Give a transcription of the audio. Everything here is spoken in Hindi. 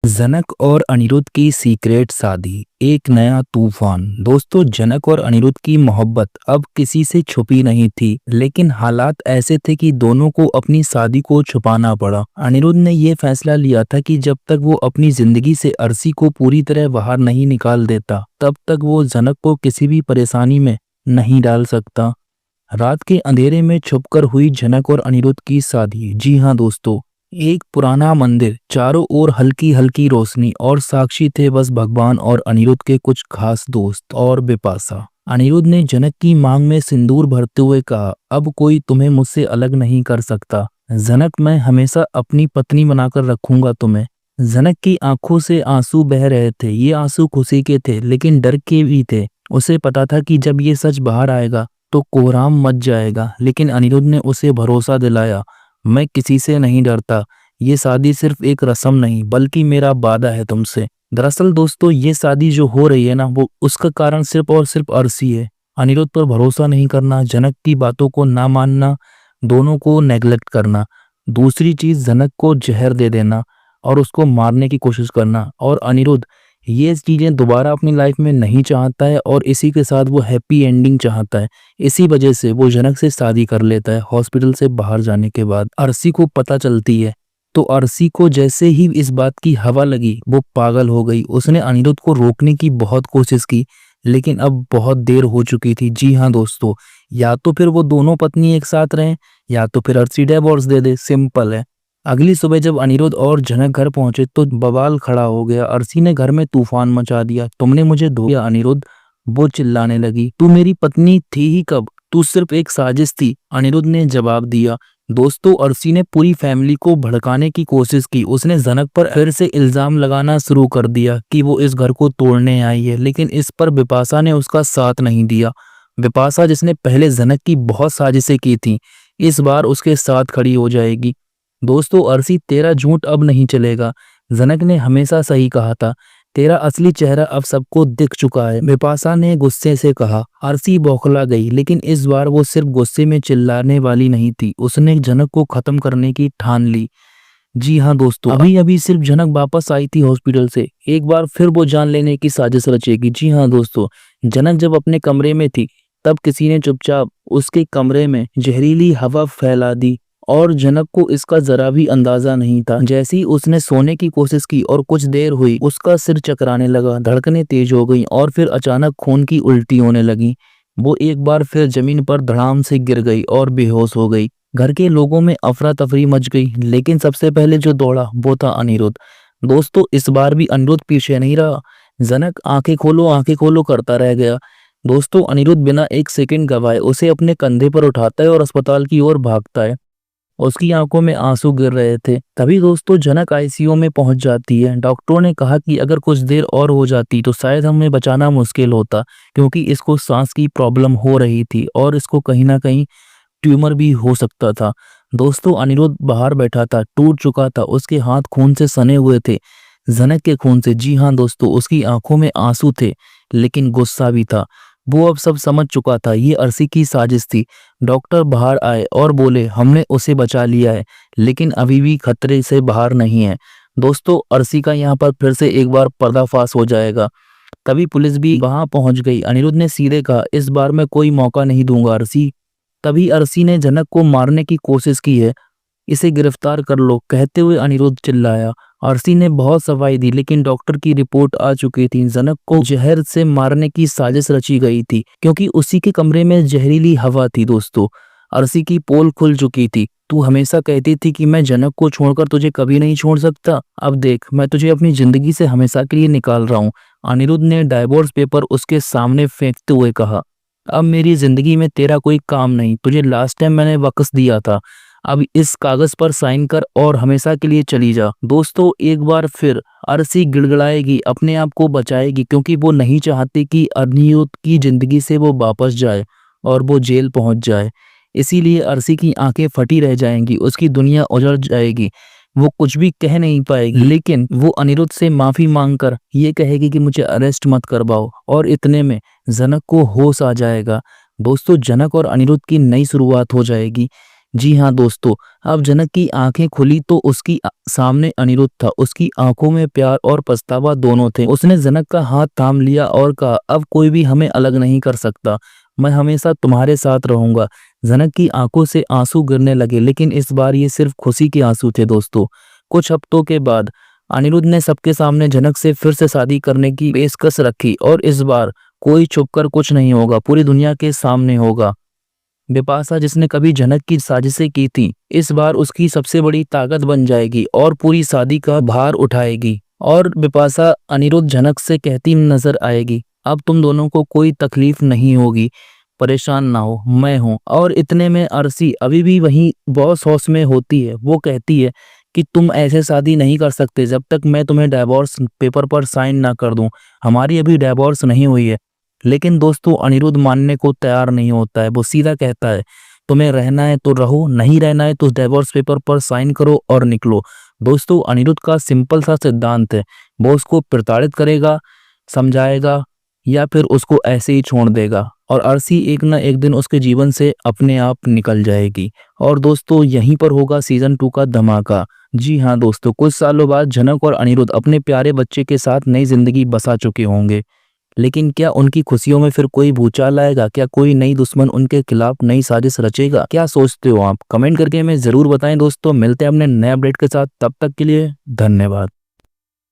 जनक और अनिरुद्ध की सीक्रेट शादी, एक नया तूफान। दोस्तों, जनक और अनिरुद्ध की मोहब्बत अब किसी से छुपी नहीं थी, लेकिन हालात ऐसे थे कि दोनों को अपनी शादी को छुपाना पड़ा। अनिरुद्ध ने यह फैसला लिया था कि जब तक वो अपनी जिंदगी से अर्शी को पूरी तरह बाहर नहीं निकाल देता, तब तक वो जनक को किसी भी परेशानी में नहीं डाल सकता। रात के अंधेरे में छुपकर हुई जनक और अनिरुद्ध की शादी। जी हाँ दोस्तों, एक पुराना मंदिर, चारों ओर हल्की हल्की रोशनी और साक्षी थे बस भगवान और अनिरुद्ध के कुछ खास दोस्त और बिपाशा। अनिरुद्ध ने जनक की मांग में सिंदूर भरते हुए कहा, अब कोई तुम्हें मुझसे अलग नहीं कर सकता। जनक, मैं हमेशा अपनी पत्नी बनाकर रखूंगा तुम्हें। जनक की आंखों से आंसू बह रहे थे। ये आंसू खुशी के थे, लेकिन डर के भी थे। उसे पता था कि जब ये सच बाहर आएगा तो कोहराम मच जाएगा, लेकिन अनिरुद्ध ने उसे भरोसा दिलाया, मैं किसी से नहीं डरता। ये शादी सिर्फ एक रस्म नहीं, बल्कि मेरा वादा है तुमसे। दरअसल दोस्तों, ये शादी जो हो रही है ना, वो उसका कारण सिर्फ और सिर्फ अर्शी है। अनिरुद्ध पर भरोसा नहीं करना, जनक की बातों को ना मानना, दोनों को नेग्लेक्ट करना। दूसरी चीज, जनक को जहर दे देना और उसको मारने की कोशिश करना। और अनिरुद्ध ये चीजें दोबारा अपनी लाइफ में नहीं चाहता है और इसी के साथ वो हैप्पी एंडिंग चाहता है। इसी वजह से वो जनक से शादी कर लेता है। हॉस्पिटल से बाहर जाने के बाद अर्शी को पता चलती है, तो अर्शी को जैसे ही इस बात की हवा लगी, वो पागल हो गई। उसने अनिरुद्ध को रोकने की बहुत कोशिश की, लेकिन अब बहुत देर हो चुकी थी। जी हाँ दोस्तों, या तो फिर वो दोनों पत्नी एक साथ रहें, या तो फिर अर्शी डिवोर्स दे दे। सिंपल है। अगली सुबह जब अनिरुद्ध और जनक घर पहुंचे तो बवाल खड़ा हो गया। अर्शी ने घर में तूफान मचा दिया। तुमने मुझे धो दिया अनिरुद्ध, वो चिल्लाने लगी। तू मेरी पत्नी थी ही कब? तू सिर्फ एक साजिश थी, अनिरुद्ध ने जवाब दिया। दोस्तों, अर्शी ने पूरी फैमिली को भड़काने की कोशिश की। उसने जनक पर फिर से इल्जाम लगाना शुरू कर दिया कि वो इस घर को तोड़ने आई है, लेकिन इस पर बिपाशा ने उसका साथ नहीं दिया। बिपाशा, जिसने पहले जनक की बहुत साजिशें की थी, इस बार उसके साथ खड़ी हो जाएगी। दोस्तों, अर्शी, तेरा झूठ अब नहीं चलेगा। जनक ने हमेशा सही कहा था। तेरा असली चेहरा अब सबको दिख चुका है, बिपाशा ने गुस्से से कहा। अर्शी बौखला गई, लेकिन इस बार वो सिर्फ गुस्से में चिल्लाने वाली नहीं थी। उसने जनक को खत्म करने की ठान ली। जी हाँ दोस्तों, अभी अभी सिर्फ जनक वापस आई थी हॉस्पिटल से, एक बार फिर वो जान लेने की साजिश रचेगी। जी हाँ दोस्तों, जनक जब अपने कमरे में थी, तब किसी ने चुपचाप उसके कमरे में जहरीली हवा फैला दी और जनक को इसका जरा भी अंदाजा नहीं था। जैसे ही उसने सोने की कोशिश की और कुछ देर हुई, उसका सिर चकराने लगा, धड़कनें तेज हो गईं और फिर अचानक खून की उल्टी होने लगी। वो एक बार फिर जमीन पर धड़ाम से गिर गई और बेहोश हो गई। घर के लोगों में अफरा तफरी मच गई, लेकिन सबसे पहले जो दौड़ा वो था अनिरुद्ध। दोस्तों, इस बार भी अनिरुद्ध पीछे नहीं रहा। जनक आंखें खोलो करता रह गया। दोस्तों, अनिरुद्ध बिना एक सेकंड गवाए उसे अपने कंधे पर उठाता है और अस्पताल की ओर भागता है। उसकी आंखों में आंसू गिर रहे थे। तभी दोस्तों, जनक आईसीयू में पहुंच जाती है। डॉक्टरों ने कहा कि अगर कुछ देर और हो जाती तो शायद हमें बचाना मुश्किल होता, क्योंकि इसको सांस की प्रॉब्लम हो रही थी और इसको कहीं ना कहीं ट्यूमर भी हो सकता था। दोस्तों, अनिरुद्ध बाहर बैठा था, टूट चुका था। उसके हाथ खून से सने हुए थे, जनक के खून से। जी हाँ दोस्तों, उसकी आंखों में आंसू थे, लेकिन गुस्सा भी था। वो अब सब समझ चुका था, ये अर्शी की साजिश थी। डॉक्टर बाहर आए और बोले, हमने उसे बचा लिया है, लेकिन अभी भी खतरे से बाहर नहीं है। दोस्तों, अर्शी का यहाँ पर फिर से एक बार पर्दाफाश हो जाएगा। तभी पुलिस भी वहां पहुंच गई। अनिरुद्ध ने सीधे कहा, इस बार मैं कोई मौका नहीं दूंगा अर्शी। तभी अर्शी ने जनक को मारने की कोशिश की है, इसे गिरफ्तार कर लो, कहते हुए अनिरुद्ध चिल्लाया। अर्शी ने बहुत सफाई दी, लेकिन डॉक्टर की रिपोर्ट आ चुकी थी। जनक को जहर से मारने की साजिश रची गई थी, क्योंकि उसी के कमरे में जहरीली हवा थी। दोस्तों, अर्शी की पोल खुल चुकी थी। तू हमेशा कहती थी कि मैं जनक को छोड़कर तुझे कभी नहीं छोड़ सकता। अब देख, मैं तुझे अपनी जिंदगी से हमेशा के लिए निकाल रहा हूँ। अनिरुद्ध ने डाइवोर्स पेपर उसके सामने फेंकते हुए कहा, अब मेरी जिंदगी में तेरा कोई काम नहीं। तुझे लास्ट टाइम मैंने वक्स दिया था, अब इस कागज पर साइन कर और हमेशा के लिए चली जा। दोस्तों, एक बार फिर अर्शी गिड़गिड़ाएगी, अपने आप को बचाएगी, क्योंकि वो नहीं चाहती कि अनिरुद्ध की जिंदगी से वो वापस जाए और वो जेल पहुंच जाए। इसीलिए अर्शी की आंखें फटी रह जाएंगी, उसकी दुनिया उजड़ जाएगी। वो कुछ भी कह नहीं पाएगी, लेकिन वो अनिरुद्ध से माफी मांगकर ये कहेगी कि मुझे अरेस्ट मत करवाओ, और इतने में जनक को होश आ जाएगा। दोस्तों, जनक और अनिरुद्ध की नई शुरुआत हो जाएगी। जी हाँ दोस्तों, अब जनक की आंखें खुली तो उसकी सामने अनिरुद्ध था। उसकी आंखों में प्यार और पछतावा दोनों थे। उसने जनक का हाथ थाम लिया और कहा, अब कोई भी हमें अलग नहीं कर सकता, मैं हमेशा तुम्हारे साथ रहूंगा। जनक की आंखों से आंसू गिरने लगे, लेकिन इस बार ये सिर्फ खुशी के आंसू थे दोस्तों। कुछ हफ्तों के बाद अनिरुद्ध ने सबके सामने जनक से फिर से शादी करने की पेशकश रखी, और इस बार कोई छुपकर कुछ नहीं होगा, पूरी दुनिया के सामने होगा। बिपाशा, जिसने कभी जनक की साजिशें की थी, इस बार उसकी सबसे बड़ी ताकत बन जाएगी और पूरी शादी का भार उठाएगी। और बिपाशा अनिरुद्ध जनक से कहती नजर आएगी, अब तुम दोनों को कोई तकलीफ नहीं होगी, परेशान ना हो, मैं हूँ। और इतने में अरसी अभी भी वहीं बॉस हाउस में होती है। वो कहती है कि तुम ऐसे शादी नहीं कर सकते जब तक मैं तुम्हें डाइवोर्स पेपर पर साइन ना कर दूं। हमारी अभी डाइवोर्स नहीं हुई है। लेकिन दोस्तों अनिरुद्ध मानने को तैयार नहीं होता है। वो सीधा कहता है, तुम्हें रहना है तो रहो, नहीं रहना है तो डाइवोर्स पेपर पर साइन करो और निकलो। दोस्तों अनिरुद्ध का सिंपल सा सिद्धांत है, वो उसको प्रताड़ित करेगा, समझाएगा, या फिर उसको ऐसे ही छोड़ देगा। और अरसी एक ना एक दिन उसके जीवन से अपने आप निकल जाएगी। और दोस्तों यहीं पर होगा सीजन 2 का धमाका। जी हाँ दोस्तों, कुछ सालों बाद जनक और अनिरुद्ध अपने प्यारे बच्चे के साथ नई जिंदगी बसा चुके होंगे। लेकिन क्या उनकी खुशियों में फिर कोई भूचाल आएगा? क्या कोई नई दुश्मन उनके खिलाफ नई साजिश रचेगा? क्या सोचते हो आप? कमेंट करके हमें जरूर बताएं दोस्तों। मिलते हैं अपने नए अपडेट के साथ, तब तक के लिए धन्यवाद।